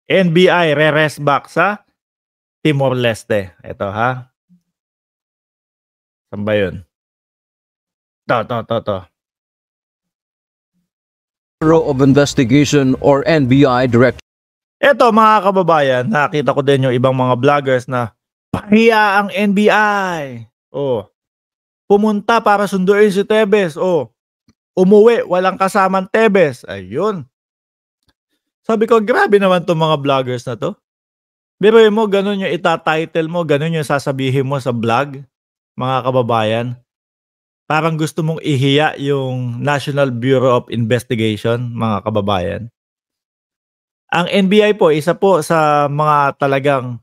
NBI re-rest back sa Timor-Leste. Ito ha. Saan ba yun? To. Bureau of Investigation or NBI Director. Ito mga kababayan, nakita ko din yung ibang mga vloggers na pahiya ang NBI. Oh, pumunta para sunduin si Tevez. Oh, umuwi, walang kasamang Tevez. Ayun. Sabi ko, grabe naman itong mga vloggers na to. Biruin mo, ganun yung itatitle mo, ganun yung sasabihin mo sa vlog, mga kababayan. Parang gusto mong ihiya yung National Bureau of Investigation, mga kababayan. Ang NBI po, isa po sa mga talagang,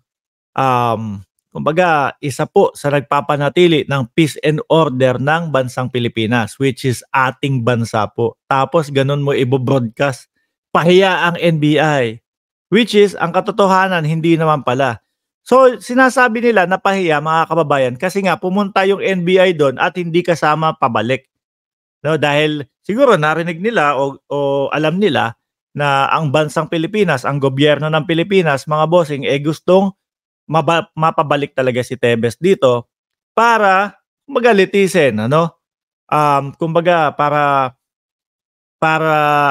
kumbaga, isa po sa nagpapanatili ng peace and order ng bansang Pilipinas, which is ating bansa po. Tapos ganun mo i-broadcast, pahiya ang NBI, which is ang katotohanan hindi naman pala. So sinasabi nila na pahiya mga kababayan kasi nga pumunta yung NBI doon at hindi kasama pabalik. No, dahil siguro narinig nila o alam nila na ang bansang Pilipinas, ang gobyerno ng Pilipinas, mga bossing, gustong mapabalik talaga si Tevez dito para magalitisin, ano? Kumbaga para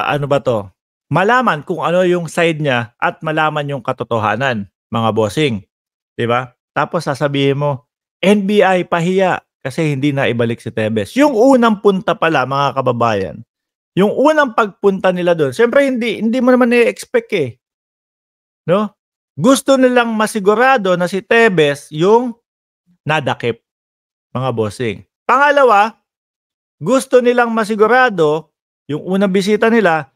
ano ba to? Malaman kung ano yung side niya at malaman yung katotohanan, mga bossing. 'Di ba? Tapos sasabihin mo, NBI pahiya kasi hindi na ibalik si Tevez. Yung unang punta pala, mga kababayan, yung unang pagpunta nila doon, siyempre hindi mo naman i-expect eh. No? Gusto nilang masigurado na si Tevez yung nadakip, mga bossing. Pangalawa, gusto nilang masigurado yung unang bisita nila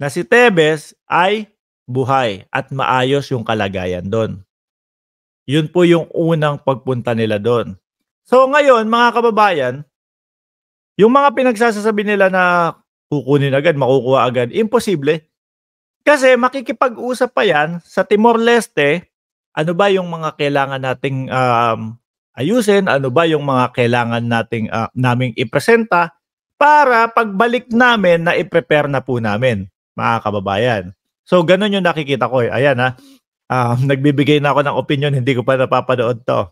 na si Tevez ay buhay at maayos yung kalagayan doon. Yun po yung unang pagpunta nila doon. So ngayon, mga kababayan, yung mga pinagsasasabi nila na kukunin agad, makukuha agad, imposible. Kasi makikipag-usap pa yan sa Timor-Leste, ano ba yung mga kailangan nating ayusin, ano ba yung mga kailangan nating naming ipresenta para pagbalik namin na i-prepare na po namin, mga kababayan. So ganun yung nakikita ko. Ayan ha, nagbibigay na ako ng opinion, hindi ko pa napapanood to.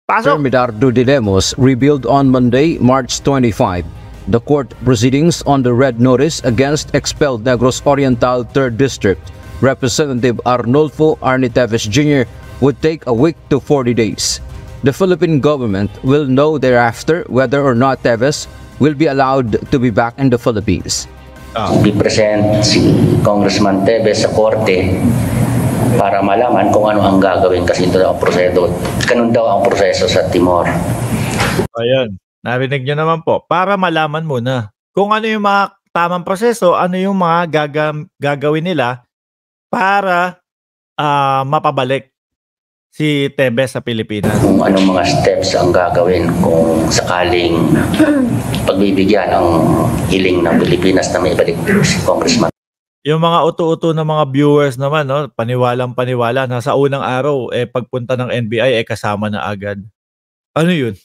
Pasok! Medardo de Lemos revealed on Monday, March 25, the court proceedings on the red notice against expelled Negros Oriental 3rd District Representative Arnulfo Arnie Tevez Jr. would take a week to 40 days. The Philippine government will know thereafter whether or not Tevez will be allowed to be back in the Philippines. I-present si Congressman Tevez sa korte para malaman kung ano ang gagawin kasi ito daw ang proseso. Ganun daw ang proseso sa Timor. Ayan, narinig nyo naman po. Para malaman muna kung ano yung mga tamang proseso, ano yung mga gagawin nila para mapabalik si Tevez sa Pilipinas. Kung anong mga steps ang gagawin kung sakaling pagbibigyan ang hiling ng Pilipinas na may balik si Congressman. Yung mga uto-uto na mga viewers naman, no, paniwalang-paniwala na sa unang araw pagpunta ng NBI kasama na agad. Ano 'yun?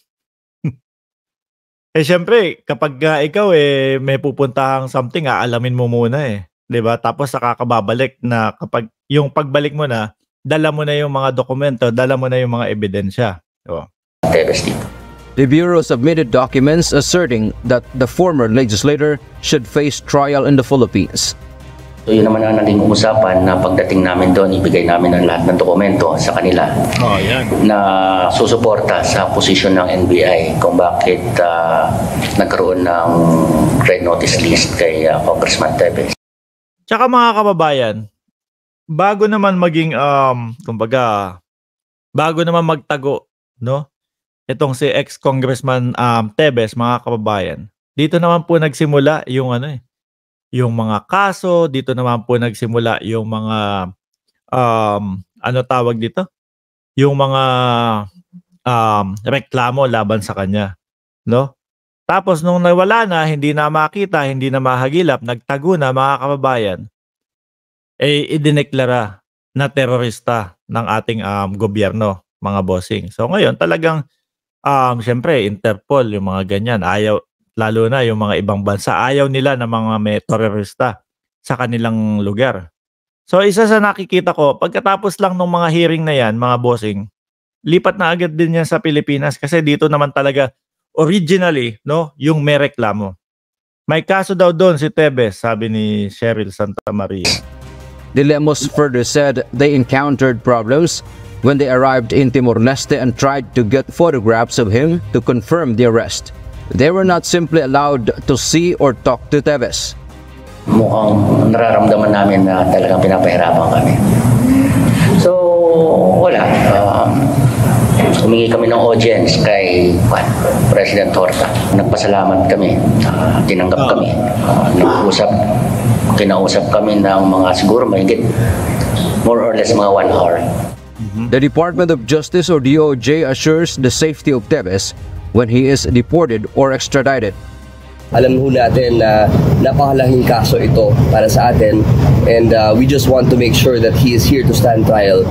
Syempre kapag ikaw may pupuntahang something, aalamin mo muna 'di ba? Tapos saka ka babalik na kapag yung pagbalik mo na, dala mo na yung mga dokumento, dala mo na yung mga ebidensya. The Bureau submitted documents asserting that the former legislator should face trial in the Philippines. So yun naman ang naging usapan na pagdating namin doon, ibigay namin ang lahat ng dokumento sa kanila na susuporta sa posisyon ng NBI kung bakit nagkaroon ng red notice list kay Congressman Tevez. Tsaka mga kababayan, bago naman maging bago naman magtago, no? Itong si ex-congressman Tevez, mga kababayan. Dito naman po nagsimula yung yung mga kaso, dito naman po nagsimula yung mga ano tawag dito? Yung mga reklamo laban sa kanya, no? Tapos nung nawala na, hindi na makita, hindi na mahagilap, nagtago na, mga kababayan, idineklara na terorista ng ating gobyerno, mga bossing. So ngayon talagang syempre Interpol, yung mga ganyan, ayaw, lalo na yung mga ibang bansa, ayaw nila na mga may terorista sa kanilang lugar. So isa sa nakikita ko, pagkatapos lang ng mga hearing na yan, mga bossing, lipat na agad din yan sa Pilipinas kasi dito naman talaga originally, no, yung may reklamo. May kaso daw doon si Tebes, sabi ni Cheryl Santa Maria. De Lemos further said they encountered problems when they arrived in Timor-Leste and tried to get photographs of him to confirm the arrest. They were not simply allowed to see or talk to Tebes. Mukhang nararamdaman namin na talagang pinapahirapan kami. So, wala. Humingi kami ng audience kay President Horta. Nagpasalamat kami. Tinanggap kami. Kinausap kami ng mga siguro mahigit more or less mga 1 hour. The Department of Justice or DOJ assures the safety of Tebes when he is deported or extradited. Alam ho natin na napakalaking kaso ito para sa atin, and we just want to make sure that he is here to stand trial.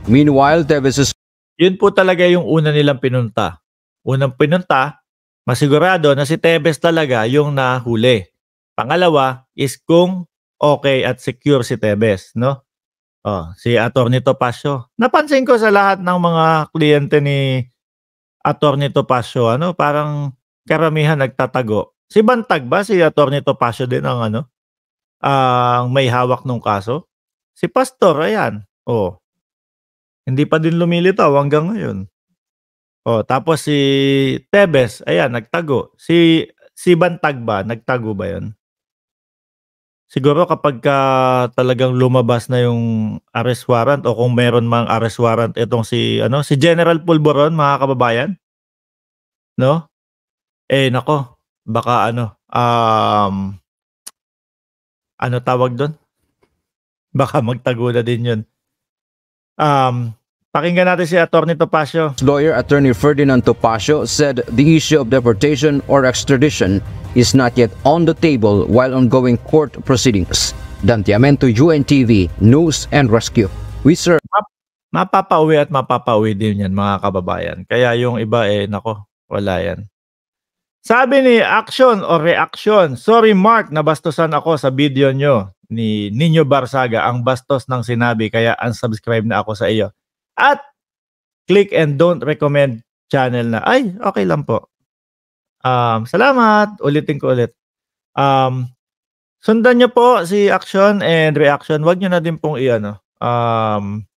Meanwhile, Tebes' Yun po talaga yung una nilang pinunta. Unang pinunta, masigurado na si Tebes talaga yung nahuli. Pangalawa is kung okay at secure si Tebes, no? Si Atty. Topacio. Napansin ko sa lahat ng mga kliyente ni Atty. Topacio, parang karamihan nagtatago. Si Bantag ba? Si Atty. Topacio din ang ang may hawak ng kaso? Si Pastor, ayan. Hindi pa din lumilitaw hanggang ngayon. Tapos si Tebes, ayan, nagtago. Si Bantag ba? Nagtago ba yun? Siguro kapag talagang lumabas na yung arrest warrant o kung meron mang arrest warrant itong si General Pulboron, mga kababayan. No? Nako, baka ano tawag doon? Baka magtago na din yun. Pakinggan natin si Atty. Topacio. lawyer, Attorney Ferdinand Topacio, said the issue of deportation or extradition is not yet on the table while ongoing court proceedings. Dantiamento, UNTV, News and Rescue. We serve. Mapapauwi at mapapauwi din yan, mga kababayan. Kaya yung iba nako, wala yan. Sabi ni Action o Reaction, sorry Mark, nabastusan ako sa video nyo ni Nino Barsaga. Ang bastos ng sinabi, kaya unsubscribe na ako sa iyo. At click and don't recommend channel na. Ay, okay lang po. Salamat. Ulitin ko ulit. Sundan nyo po si Action and Reaction. Huwag nyo na din pong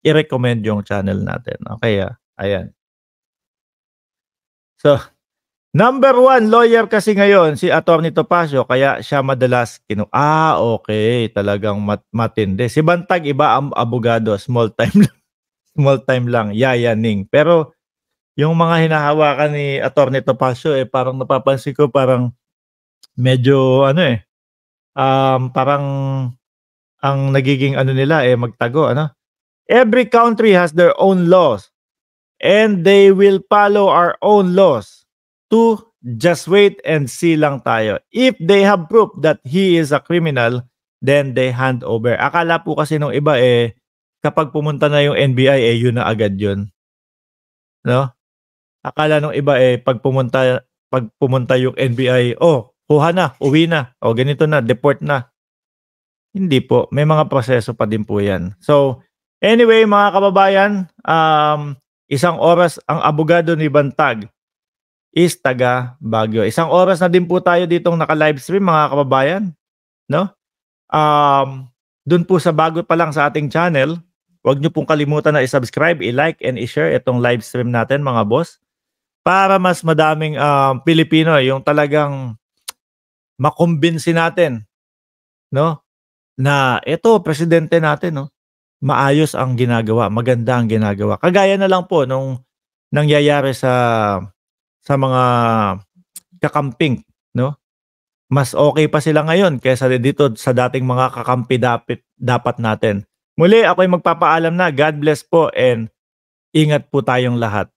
i-recommend yung channel natin. Okay, ayan. So, number 1 lawyer kasi ngayon, si Atty. Topacio, kaya siya madalas okay, talagang matindi. Si Bantag, iba ang abogado, small time lang, yayaning. Pero, yung mga hinahawakan ni Atty. Topacio, parang napapansin ko, parang medyo, parang ang nagiging nila, magtago, Every country has their own laws, and they will follow our own laws. To just wait and see lang tayo. If they have proof that he is a criminal, then they hand over. Akala po kasi nung iba kapag pumunta na yung NBI yun na agad yun. No? Akala nung iba pag pumunta yung NBI, kuha na, uwi na, ganito na, deport na. Hindi po, may mga proseso pa din po yan. So, anyway mga kababayan, 1 oras ang abogado ni Bantag is taga Baguio. 1 oras na din po tayo ditong naka-livestream, mga kababayan, no? Doon po sa bago pa lang sa ating channel, huwag niyo pong kalimutan na i-subscribe, i-like and i-share itong livestream natin, mga boss, para mas madaming Pilipino yung talagang makumbinsi natin, no? Na ito presidente natin, no? Maayos ang ginagawa, maganda ang ginagawa. Kagaya na lang po nung nangyayari sa mga kakamping, no? Mas okay pa sila ngayon kaysa dito sa dating mga kakampi dapat natin. Muli, ako'y magpapaalam na. God bless po and ingat po tayong lahat.